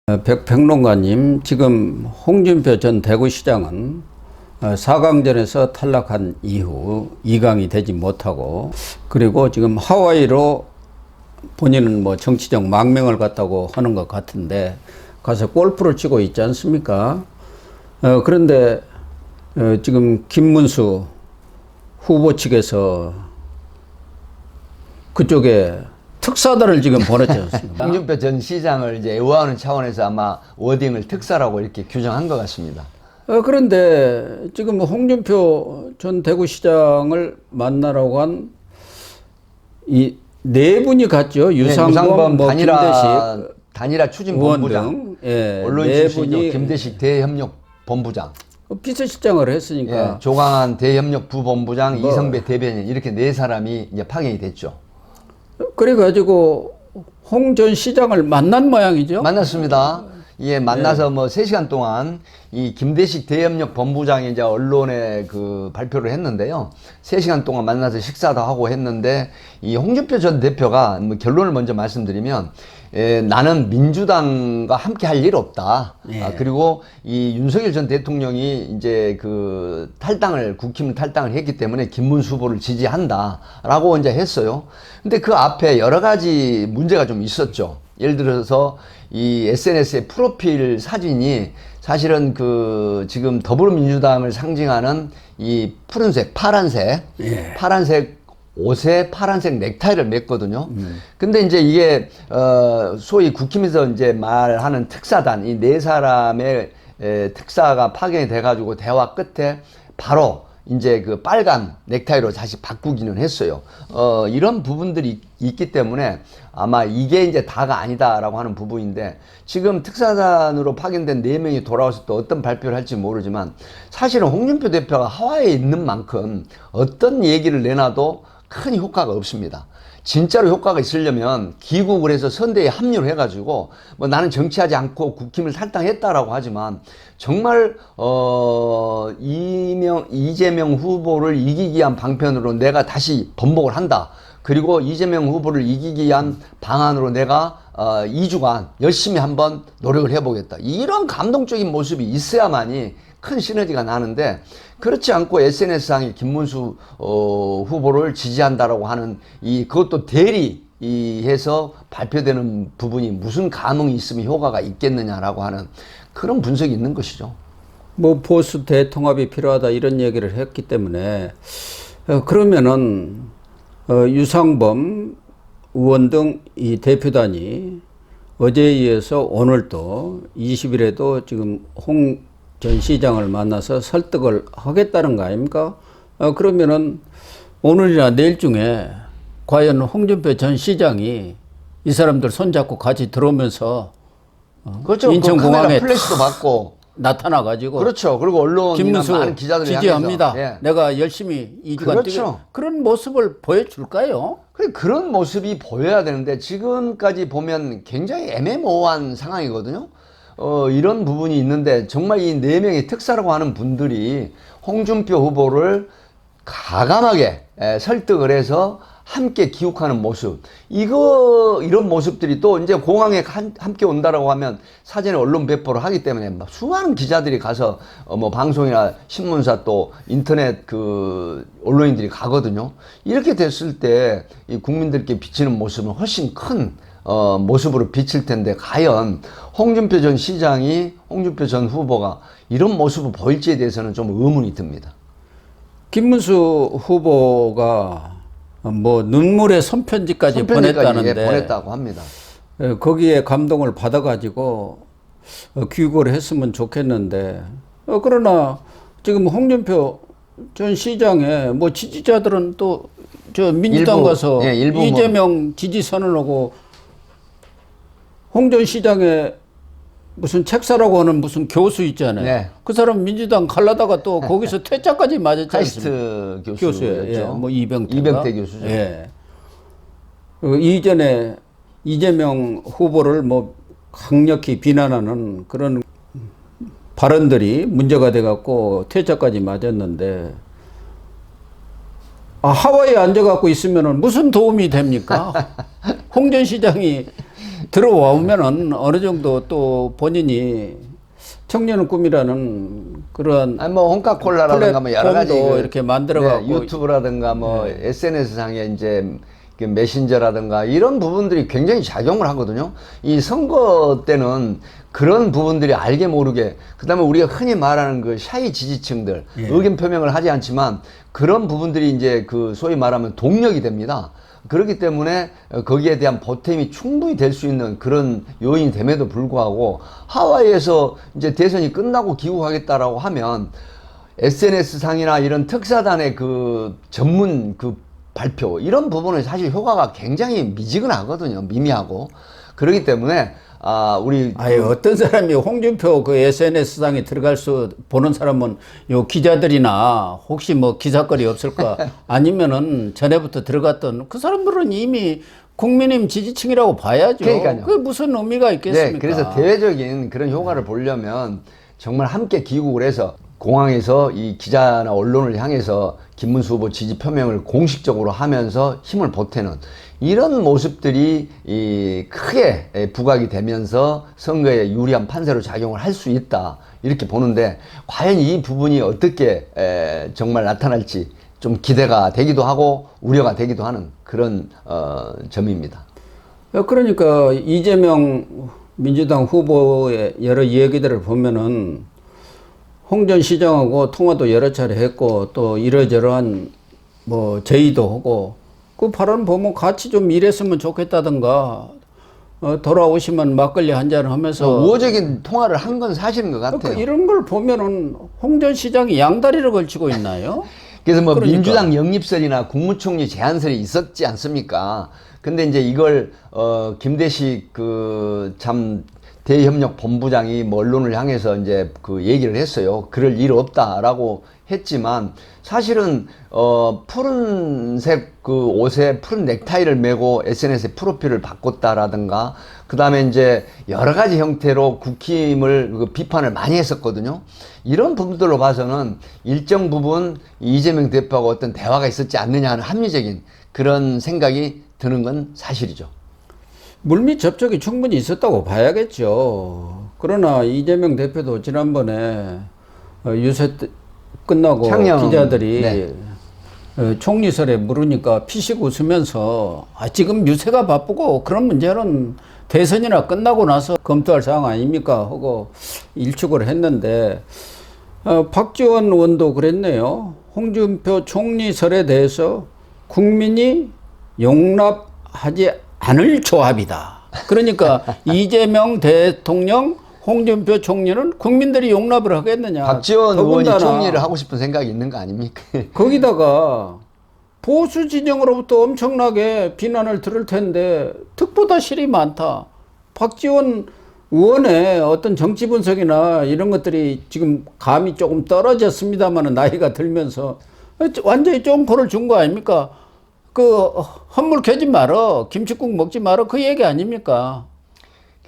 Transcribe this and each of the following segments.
백평론가님, 지금 홍준표 전 대구시장은 4강전에서 탈락한 이후 2강이 되지 못하고, 그리고 지금 하와이로 본인은 뭐 정치적 망명을 갔다고 하는 것 같은데 가서 골프를 치고 있지 않습니까? 그런데 지금 김문수 후보 측에서 그쪽에 특사단을 지금 보냈지 않습니까? 홍준표 전 시장을 이제 애호하는 차원에서 아마 워딩을 특사라고 이렇게 규정한 것 같습니다. 그런데 지금 홍준표 전 대구시장을 만나라고 한 이 네 분이 갔죠. 유상범, 뭐 단일화 추진 본부장, 언론 네 출신이죠. 분이 김대식 대협력 본부장, 비서실장을 했으니까. 조강한 대협력 부본부장, 이성배 대변인, 이렇게 네 사람이 이제 파견이 됐죠. 그래가지고 홍 전 시장을 만난 모양이죠. 만났습니다. 예, 만나서 뭐 3시간 동안 이 김대식 대협력 본부장이 이제 언론에 그 발표를 했는데요. 3시간 동안 만나서 식사도 하고 했는데, 이 홍준표 전 대표가 뭐 결론을 먼저 말씀드리면, 나는 민주당과 함께 할 일 없다. 그리고 이 윤석열 전 대통령이 이제 그 국힘 탈당을 했기 때문에 김문수 후보를 지지한다. 라고 이제 했어요. 근데 그 앞에 여러 가지 문제가 좀 있었죠. 예를 들어서 이 SNS의 프로필 사진이 사실은 그 지금 더불어민주당을 상징하는 이 푸른색, 파란색 옷에 파란색 넥타이를 맸거든요. 근데 이제 이게 소위 국힘에서 이제 말하는 특사단, 이 네 사람의 특사가 파견이 돼가지고 대화 끝에 바로 이제 그 빨간 넥타이로 다시 바꾸기는 했어요. 이런 부분들이 있기 때문에 아마 이게 이제 다가 아니다라고 하는 부분인데, 지금 특사단으로 파견된 4명이 돌아와서 또 어떤 발표를 할지 모르지만, 사실은 홍준표 대표가 하와이에 있는 만큼 어떤 얘기를 내놔도 큰 효과가 없습니다. 진짜로 효과가 있으려면 귀국을 해서 선대에 합류를 해가지고 뭐 나는 정치하지 않고 국힘을 탈당했다라고 하지만, 정말 이재명 후보를 이기기 위한 방편으로 내가 다시 번복을 한다. 그리고 이재명 후보를 이기기 위한 방안으로 내가 2주간 열심히 한번 노력을 해보겠다. 이런 감동적인 모습이 있어야만이 큰 시너지가 나는데, 그렇지 않고 SNS상에 김문수 후보를 지지한다라고 하는 그것도 대리해서 발표되는 부분이 무슨 감흥이 있으면 효과가 있겠느냐라고 하는 그런 분석이 있는 것이죠. 뭐 보수 대통합이 필요하다 이런 얘기를 했기 때문에, 그러면은 유상범 의원 등 이 대표단이 어제에 이어서 오늘 또 20일에도 지금 홍 전 시장을 만나서 설득을 하겠다는 거 아닙니까? 그러면은 오늘이나 내일 중에 과연 홍준표 전 시장이 이 사람들 손잡고 같이 들어오면서 그렇죠. 인천공항에 플래시도 받고 나타나가지고, 그렇죠. 그리고 언론이나 김문수 많은 기자들이 지지합니다. 내가 열심히 2주간 그렇죠. 그런 모습을 보여줄까요? 그런 모습이 보여야 되는데, 지금까지 보면 굉장히 애매모호한 상황이거든요. 이런 부분이 있는데, 정말 이 4명의 특사라고 하는 분들이 홍준표 후보를 가감하게 설득을 해서 함께 기웃하는 모습, 이런 모습들이 또 이제 공항에 함께 온다라고 하면 사전에 언론 배포를 하기 때문에 수많은 기자들이 가서 뭐 방송이나 신문사 또 인터넷 그 언론인들이 가거든요. 이렇게 됐을 때 이 국민들께 비치는 모습은 훨씬 큰 모습으로 비칠 텐데, 과연 홍준표 전 시장이, 홍준표 전 후보가 이런 모습을 보일지에 대해서는 좀 의문이 듭니다. 김문수 후보가 뭐 눈물의 손편지까지 보냈다는데, 보냈다고 합니다. 거기에 감동을 받아가지고 귀국을 했으면 좋겠는데, 그러나 지금 홍준표 전 시장의 뭐 지지자들은 또 저 민주당 가서 이재명 지지 선언하고, 홍 전 시장의 무슨 책사라고 하는 무슨 교수 있잖아요. 그 사람 민주당 갈라다가 또 거기서 퇴짜까지 맞았지 않습니까? 카이스트 교수였죠. 뭐 이병태 교수죠. 이전에 이재명 후보를 뭐 강력히 비난하는 그런 발언들이 문제가 돼갖고 퇴짜까지 맞았는데, 하와이에 앉아갖고 있으면은 무슨 도움이 됩니까? 홍 전 시장이 들어오면은 어느 정도 또 본인이 청년의 꿈이라는 그런 아니 뭐 홍카콜라라든가 뭐 여러 가지 플랫폼도 이렇게 만들어가고 유튜브라든가 뭐 SNS 상에 이제 그 메신저라든가 이런 부분들이 굉장히 작용을 하거든요. 이 선거 때는 그런 부분들이 알게 모르게, 그다음에 우리가 흔히 말하는 그 샤이 지지층들 의견 표명을 하지 않지만 그런 부분들이 이제 그 소위 말하면 동력이 됩니다. 그렇기 때문에 거기에 대한 보탬이 충분히 될 수 있는 그런 요인이 됨에도 불구하고 하와이에서 이제 대선이 끝나고 귀국하겠다라고 하면 SNS 상이나 이런 특사단의 그 전문 그 발표 이런 부분은 사실 효과가 굉장히 미지근하거든요. 미미하고. 그렇기 때문에 우리 아예 어떤 사람이 홍준표 그 SNS상에 들어갈 수 보는 사람은 요 기자들이나 혹시 뭐 기사거리 없을까 아니면은 전에부터 들어갔던 그 사람들은 이미 국민의힘 지지층이라고 봐야죠. 그러니까요. 그게 무슨 의미가 있겠습니까? 네, 그래서 대외적인 그런 효과를 보려면 정말 함께 기국을 해서 공항에서 이 기자나 언론을 향해서 김문수 후보 지지 표명을 공식적으로 하면서 힘을 보태는 이런 모습들이 크게 부각이 되면서 선거에 유리한 판세로 작용을 할 수 있다 이렇게 보는데, 과연 이 부분이 어떻게 정말 나타날지 좀 기대가 되기도 하고 우려가 되기도 하는 그런 점입니다. 그러니까 이재명 민주당 후보의 여러 얘기들을 보면은 홍 전 시장하고 통화도 여러 차례 했고 또 이러저러한 뭐 제의도 하고 그 발언 보면 같이 좀 일했으면 좋겠다든가 돌아오시면 막걸리 한잔 하면서 우호적인 통화를 한 건 사실인 것 같아요. 이런 걸 보면은 홍 전 시장이 양다리를 걸치고 있나요? 그래서 뭐 그러니까. 민주당 영입설이나 국무총리 제안설이 있었지 않습니까? 근데 이제 이걸 김대식 그 참 대협력 본부장이 뭐 언론을 향해서 이제 그 얘기를 했어요. 그럴 일 없다라고 했지만 사실은 푸른색 그 옷에 푸른 넥타이를 메고 SNS에 프로필을 바꿨다라든가 그다음에 이제 여러 가지 형태로 국힘을 그 비판을 많이 했었거든요. 이런 부분들로 봐서는 일정 부분 이재명 대표하고 어떤 대화가 있었지 않느냐 하는 합리적인 그런 생각이 드는 건 사실이죠. 물밑 접촉이 충분히 있었다고 봐야겠죠. 그러나 이재명 대표도 지난번에 유세 끝나고 창녕, 기자들이 네. 총리설에 물으니까 피식 웃으면서 지금 유세가 바쁘고 그런 문제는 대선이나 끝나고 나서 검토할 사항 아닙니까 하고 일축을 했는데 박지원 의원도 그랬네요. 홍준표 총리설에 대해서 국민이 용납하지 않을 조합이다. 그러니까 이재명 대통령, 홍준표 총리는 국민들이 용납을 하겠느냐. 박지원 의원이 총리를 하고 싶은 생각이 있는 거 아닙니까? 거기다가 보수 진영으로부터 엄청나게 비난을 들을 텐데 특보다 실이 많다. 박지원 의원의 어떤 정치 분석이나 이런 것들이 지금 감이 조금 떨어졌습니다만 나이가 들면서 완전히 쫑코를 준 거 아닙니까? 그 헛물 캐지 말어, 김치국 먹지 말어, 그 얘기 아닙니까?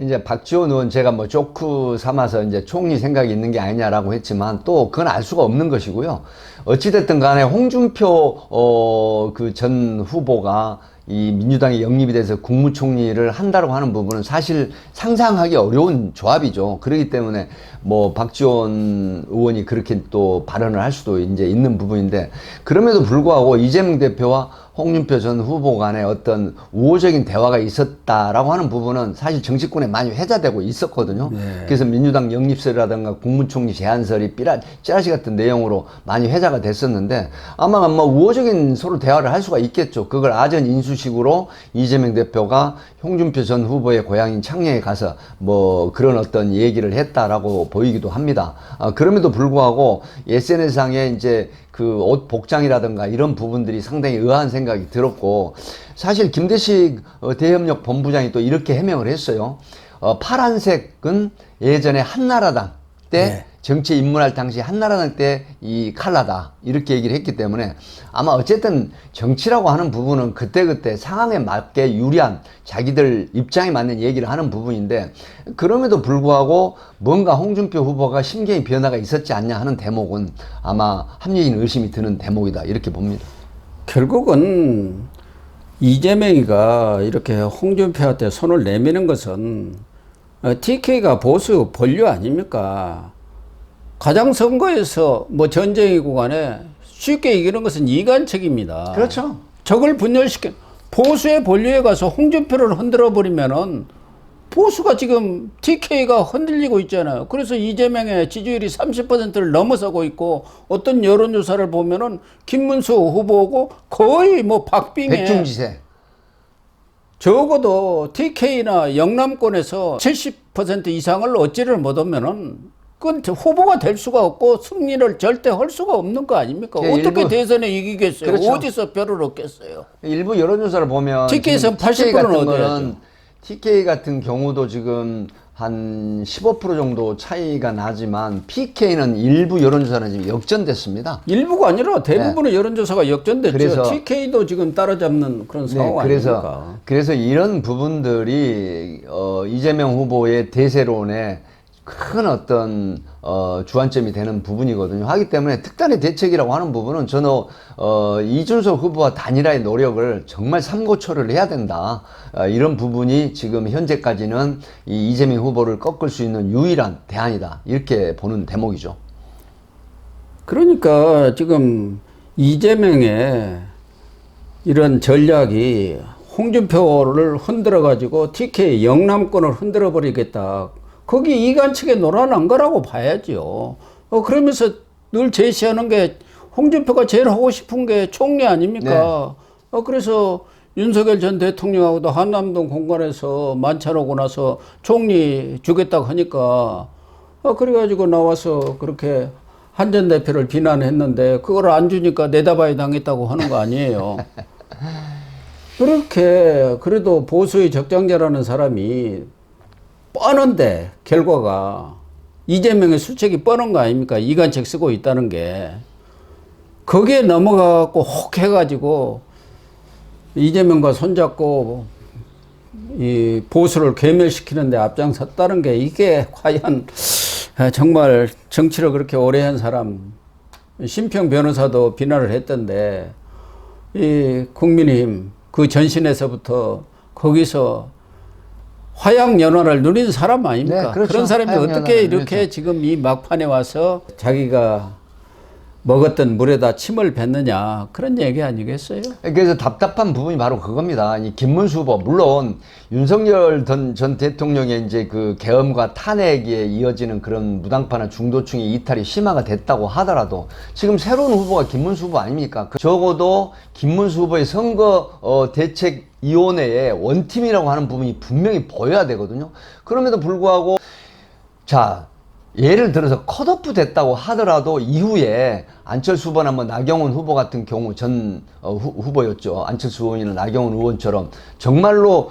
이제 박지원 의원 제가 뭐 조크 삼아서 이제 총리 생각이 있는 게 아니냐라고 했지만 또 그건 알 수가 없는 것이고요. 어찌됐든 간에 홍준표 그 전 후보가 이 민주당이 영입이 돼서 국무총리를 한다고 하는 부분은 사실 상상하기 어려운 조합이죠. 그렇기 때문에 뭐 박지원 의원이 그렇게 또 발언을 할 수도 이제 있는 부분인데, 그럼에도 불구하고 이재명 대표와 홍준표 전 후보 간에 어떤 우호적인 대화가 있었다라고 하는 부분은 사실 정치권에 많이 회자되고 있었거든요. 네. 그래서 민주당 영입설이라든가 국무총리 제안설이 찌라시 같은 내용으로 많이 회자가 됐었는데 아마 우호적인 서로 대화를 할 수가 있겠죠. 그걸 아전 인수식으로 이재명 대표가 홍준표 전 후보의 고향인 창녕에 가서 뭐 그런 어떤 얘기를 했다라고 보이기도 합니다. 그럼에도 불구하고 SNS상에 이제 그 옷 복장이라든가 이런 부분들이 상당히 의아한 생각이 들었고, 사실 김대식 대협력 본부장이 또 이렇게 해명을 했어요. 파란색은 예전에 한나라당 때 네. 정치에 입문할 당시 한나라당 때 이 칼라다 이렇게 얘기를 했기 때문에 아마 어쨌든 정치라고 하는 부분은 그때그때 상황에 맞게 유리한 자기들 입장에 맞는 얘기를 하는 부분인데, 그럼에도 불구하고 뭔가 홍준표 후보가 심경의 변화가 있었지 않냐 하는 대목은 아마 합리적인 의심이 드는 대목이다 이렇게 봅니다. 결국은 이재명이가 이렇게 홍준표한테 손을 내미는 것은 TK가 보수 본류 아닙니까? 가장 선거에서 뭐 전쟁이고 간에 쉽게 이기는 것은 이간책입니다. 그렇죠. 적을 분열시켜 보수의 본류에 가서 홍준표를 흔들어 버리면은 보수가 지금 TK가 흔들리고 있잖아요. 그래서 이재명의 지지율이 30%를 넘어서고 있고 어떤 여론조사를 보면은 김문수 후보고 거의 뭐 박빙에 백중지세. 적어도 TK나 영남권에서 70% 이상을 얻지를 못하면은 그건 후보가 될 수가 없고 승리를 절대 할 수가 없는 거 아닙니까? 예, 어떻게 일부, 대선에 이기겠어요? 그렇죠. 어디서 별을 얻겠어요? 일부 여론조사를 보면 TK에서는 지금 80% 는 얻어야죠. TK 같은 경우도 지금 한 15% 정도 차이가 나지만 PK는 일부 여론조사는 지금 역전됐습니다. 일부가 아니라 대부분의 여론조사가 역전됐죠. 그래서- TK도 지금 따라잡는 그런 상황 아닙니까? 그래서 이런 부분들이 이재명 후보의 대세론에 큰 어떤 주안점이 되는 부분이거든요. 하기 때문에 특단의 대책이라고 하는 부분은 저는 이준석 후보와 단일화의 노력을 정말 삼고초를 해야 된다. 이런 부분이 지금 현재까지는 이 이재명 후보를 꺾을 수 있는 유일한 대안이다. 이렇게 보는 대목이죠. 그러니까 지금 이재명의 이런 전략이 홍준표를 흔들어 가지고 TK 영남권을 흔들어 버리겠다. 거기 이간측에 놀아난 거라고 봐야죠. 그러면서 늘 제시하는 게 홍준표가 제일 하고 싶은 게 총리 아닙니까? 그래서 윤석열 전 대통령하고도 한남동 공간에서 만찬하고 나서 총리 주겠다고 하니까 그래가지고 나와서 그렇게 한 전 대표를 비난했는데 그걸 안 주니까 내다봐야 당했다고 하는 거 아니에요. 그렇게 그래도 보수의 적장자라는 사람이 뻔한데 결과가 이재명의 수책이 뻔한 거 아닙니까? 이간책 쓰고 있다는 게 거기에 넘어가고 혹 해가지고 이재명과 손잡고 이 보수를 괴멸시키는데 앞장섰다는 게 이게 과연 정말 정치를 그렇게 오래 한 사람 심평 변호사도 비난을 했던데 이 국민의힘 그 전신에서부터 거기서 화양연화를 누린 사람 아닙니까? 네, 그렇죠. 그런 사람이 어떻게 화양연화를 이렇게 누렸죠. 지금 이 막판에 와서 자기가 먹었던 물에다 침을 뱉느냐 그런 얘기 아니겠어요? 그래서 답답한 부분이 바로 그겁니다. 이 김문수 후보, 물론 윤석열 전 대통령의 이제 그 계엄과 탄핵에 이어지는 그런 무당파나 중도층의 이탈이 심화가 됐다고 하더라도 지금 새로운 후보가 김문수 후보 아닙니까? 적어도 김문수 후보의 선거 대책위원회의 원팀이라고 하는 부분이 분명히 보여야 되거든요. 그럼에도 불구하고 자, 예를 들어서 컷오프 됐다고 하더라도 이후에 안철수 후보나 뭐 나경원 후보 같은 경우 전 후보였죠. 안철수 의원이나 나경원 의원처럼 정말로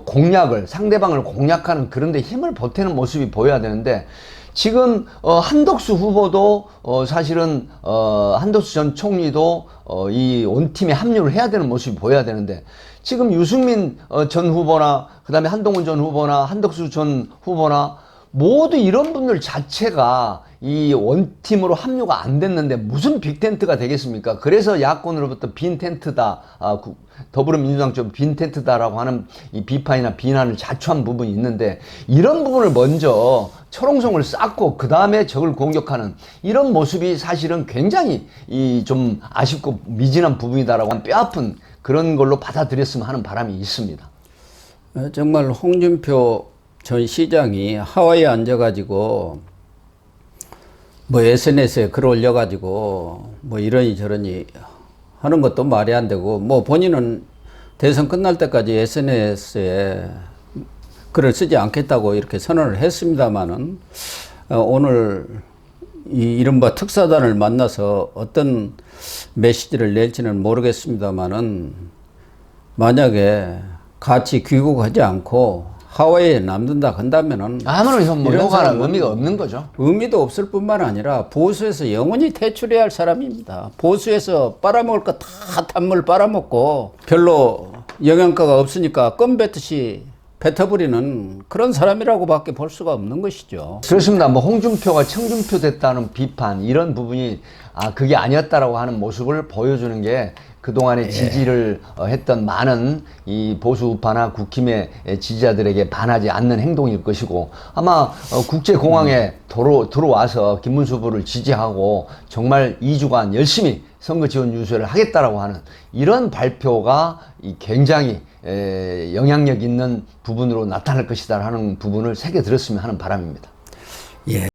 공략을 상대방을 공략하는 그런 데 힘을 보태는 모습이 보여야 되는데 지금 한덕수 후보도 사실은 한덕수 전 총리도 이 원팀에 합류를 해야 되는 모습이 보여야 되는데 지금 유승민 전 후보나 그다음에 한동훈 전 후보나 한덕수 전 후보나 모두 이런 분들 자체가 이 원팀으로 합류가 안 됐는데 무슨 빅텐트가 되겠습니까? 그래서 야권으로부터 빈 텐트다, 더불어민주당 쪽 빈 텐트다라고 하는 이 비판이나 비난을 자초한 부분이 있는데 이런 부분을 먼저 철옹성을 쌓고 그 다음에 적을 공격하는 이런 모습이 사실은 굉장히 이 좀 아쉽고 미진한 부분이다라고 하는 뼈아픈 그런 걸로 받아들였으면 하는 바람이 있습니다. 정말 홍준표 전 시장이 하와이에 앉아가지고 뭐 SNS에 글 올려가지고 뭐 이러니 저러니 하는 것도 말이 안 되고 뭐 본인은 대선 끝날 때까지 SNS에 글을 쓰지 않겠다고 이렇게 선언을 했습니다마는 오늘 이 이른바 특사단을 만나서 어떤 메시지를 낼지는 모르겠습니다마는 만약에 같이 귀국하지 않고 하와이에 남는다 한다면은 아무런 뭐 이런 효과나 사람은 의미가 없는 거죠. 의미도 없을 뿐만 아니라 보수에서 영원히 퇴출해야 할 사람입니다. 보수에서 빨아먹을 거 다 단물 빨아먹고 별로 영양가가 없으니까 껌 뱉듯이 뱉어버리는 그런 사람이라고밖에 볼 수가 없는 것이죠. 그렇습니다. 뭐 홍준표가 청준표 됐다는 비판 이런 부분이 그게 아니었다라고 하는 모습을 보여주는 게 그동안에 지지를 했던 많은 이 보수 우파나 국힘의 지지자들에게 반하지 않는 행동일 것이고, 아마 국제공항에 들어와서 김문수 후보를 지지하고 정말 2주간 열심히 선거 지원 유세를 하겠다라고 하는 이런 발표가 굉장히 영향력 있는 부분으로 나타날 것이다 하는 부분을 새겨 들었으면 하는 바람입니다. 예.